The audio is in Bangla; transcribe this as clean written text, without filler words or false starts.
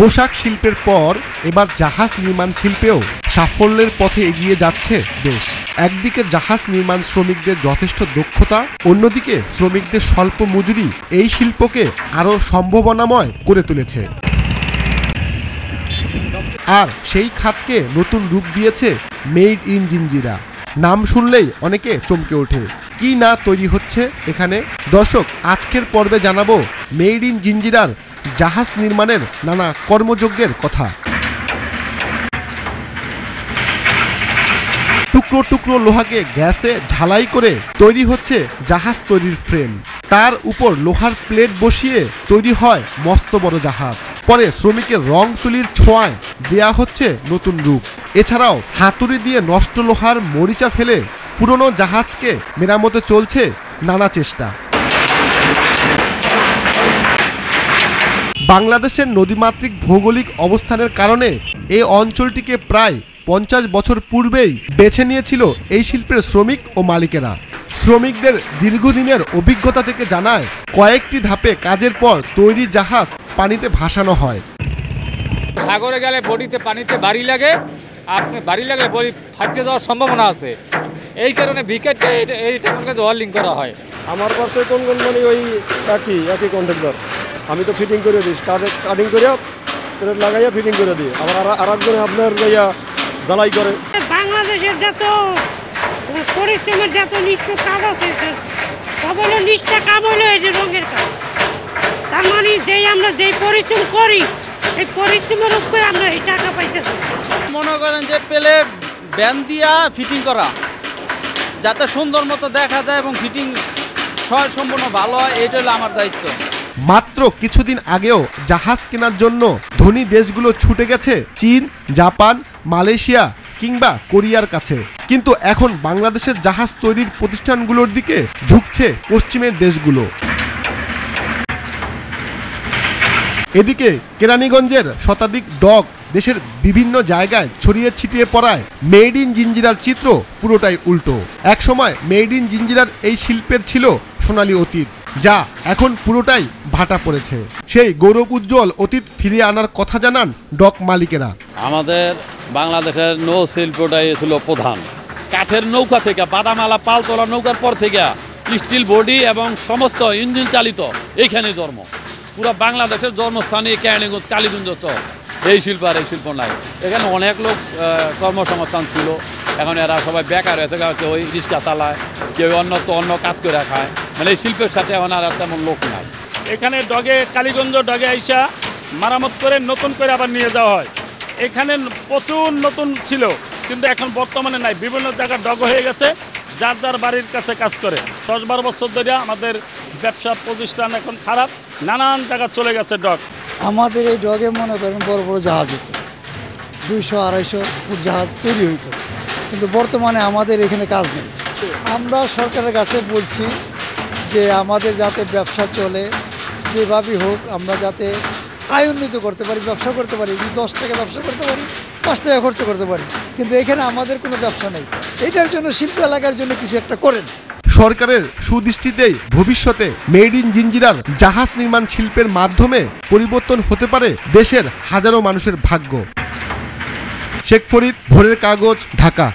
পোশাক শিল্পের পর এবার জাহাজ নির্মাণ শিল্পেও সাফল্যের পথে এগিয়ে যাচ্ছে দেশ। একদিকে জাহাজ নির্মাণ শ্রমিকদের যথেষ্ট দক্ষতা, অন্যদিকে শ্রমিকদের স্বল্প মজুরি এই শিল্পকে আরও সম্ভাবনাময় করে তুলেছে। আর সেই খাতকে নতুন রূপ দিয়েছে মেড ইন জিঞ্জিরা। নাম শুনলেই অনেকে চমকে ওঠে। কি না তৈরি হচ্ছে এখানে? দর্শক, আজকের পর্বে জানাবো মেড ইন জিঞ্জিরার জাহাজ নির্মাণের নানা কর্মযজ্ঞের কথা। টুকরো টুকরো লোহাকে গ্যাসে ঝালাই করে তৈরি হচ্ছে জাহাজ তৈরির ফ্রেম। তার উপর লোহার প্লেট বসিয়ে তৈরি হয় মস্ত বড় জাহাজ। পরে শ্রমিকের রং তুলির ছোঁয়ায় দেয়া হচ্ছে নতুন রূপ। এছাড়াও হাতুড়ি দিয়ে নষ্ট লোহার মরিচা ফেলে পুরনো জাহাজকে মেরামতে চলছে নানা চেষ্টা। বাংলাদেশের নদীমাতৃক ভৌগোলিক অবস্থানের কারণে এই অঞ্চলটিকে প্রায় 50 বছর পূর্বেই বেছে নিয়েছিল এই শিল্পের শ্রমিক ও মালিকেরা। শ্রমিকদের দীর্ঘদিনের অভিজ্ঞতা থেকে জানায়, কয়েকটি ধাপে কাজের পর তৈরি জাহাজ পানিতে ভাসানো হয়। সাগরে গেলে বডিতে পানিতে বাড়ি লাগে, আপনি বাড়ি লাগলে বডি ফাটতে যাওয়ার সম্ভাবনা আছে। এই কারণে ভিকেটে এইটা ওয়ার্লিং করা হয়। আমার পাশে কোন মানে ওই একই কন্ট্রাক্টর, আমি তো ফিটিং করে দিই, কাটিং করে প্লেট লাগাইয়া ফিটিং করে দিই। আবার আরেকজনে আপনার যাইয়া জ্বালাই করে। বাংলাদেশের যত পরিশ্রমের যত নিশ্চয় কাজ আছে, সবগুলো নিষ্ঠা কাম হলো এই যে রঙের কাজ। তার মানে আমরা যেই পরিশ্রম করি, এই পরিশ্রমের উপরে আমরা এই টাকা পাইতেছি। মনে করেন যে প্লেট ব্যান দিয়া ফিটিং করা, যাতে সুন্দর মতো দেখা যায় এবং ফিটিং সম্পূর্ণ ভালো হয়, এটা হলো আমার দায়িত্ব। মাত্র কিছুদিন আগেও জাহাজ কেনার জন্য ধনী দেশগুলো ছুটে গেছে চীন, জাপান, মালয়েশিয়া কিংবা কোরিয়ার কাছে। কিন্তু এখন বাংলাদেশের জাহাজ তৈরির প্রতিষ্ঠানগুলোর দিকে ঝুঁকছে পশ্চিমের দেশগুলো। এদিকে কেরানীগঞ্জের শতাধিক ডক দেশের বিভিন্ন জায়গায় ছড়িয়ে ছিটিয়ে পড়ায় মেড ইন জিঞ্জিরার চিত্র পুরোটাই উল্টো। একসময় মেড ইন জিঞ্জিরার এই শিল্পের ছিল সোনালী অতীত, যা এখন পুরোটাই ভাটা পড়েছে। সেই গৌরব উজ্জ্বল অতীত ফিরিয়ে আনার কথা জানান ডক মালিকেরা। আমাদের বাংলাদেশের নৌ শিল্পটাই ছিল প্রধান। কাঠের নৌকা থেকে বাদামালা পাল তোলা নৌকার পর থেকে স্টিল বডি এবং সমস্ত ইঞ্জিন চালিত এইখানে জন্ম। পুরো বাংলাদেশের জন্মস্থানে কেরানীগঞ্জ, কালীগঞ্জ। তো এই শিল্প আর এই শিল্প নাই। এখানে অনেক লোক কর্মসংস্থান ছিল, এখন এরা সবাই বেকার হয়েছে। কেউ ওই রিক্সা চালায়, কেউ অন্য কাজ করে খায়। মানে এই শিল্পের সাথে এখন আর তেমন লোক নাই। এখানে ডগে কালীগঞ্জ ডগে আইসা মারামত করে নতুন করে আবার নিয়ে যাওয়া হয়। এখানে প্রচুর নতুন ছিল, কিন্তু এখন বর্তমানে নাই। বিভিন্ন জায়গায় ডগ হয়ে গেছে, যার যার বাড়ির কাছে কাজ করে। 10-12 বছর ধরে আমাদের ব্যবসা প্রতিষ্ঠান এখন খারাপ, নানান জায়গা চলে গেছে ডগ। আমাদের এই ডগে মনে করেন বড় বড় জাহাজ হতো, 200-250 ফুট জাহাজ তৈরি হইতো, কিন্তু বর্তমানে আমাদের এখানে কাজ নেই। আমরা সরকারের কাছে বলছি যে আমাদের যাতে ব্যবসা চলে, যেভাবেই হোক আমরা যাতে আয় উন্নীত করতে পারি, ব্যবসা করতে পারি। যদি 10 টাকা ব্যবসা করতে পারি, 5 টাকা খরচ করতে পারি, কিন্তু এখানে আমাদের কোনো ব্যবসা নেই। এটার জন্য শিল্প এলাকার জন্য কিছু একটা করেন। সরকারের সুদৃষ্টিতেই ভবিষ্যতে মেড ইন জিঞ্জিরার জাহাজ নির্মাণ শিল্পের মাধ্যমে পরিবর্তন হতে পারে দেশের হাজারো মানুষের ভাগ্য। শেখ ফরিদ, ভোরের কাগজ, ঢাকা।